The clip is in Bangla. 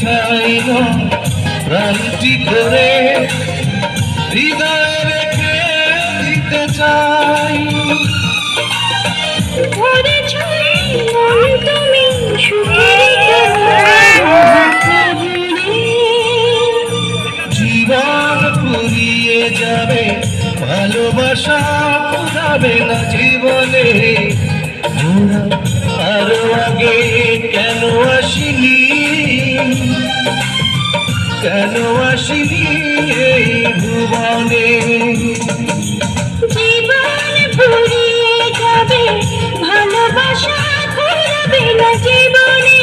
ঠাই প্রাণটি করে হৃদয়ে রেখে দিতে চাই। তুমি জীবন ফুরিয়ে যাবে, ভালোবাসা ফুরাবে না জীবনে। মোরা আরো আগে কেন আসিনি, কেন আসিনি এই ভুবনে। জীবন ফুরিয়ে যাবে, ভালোবাসা ফুরাবে না জীবনে।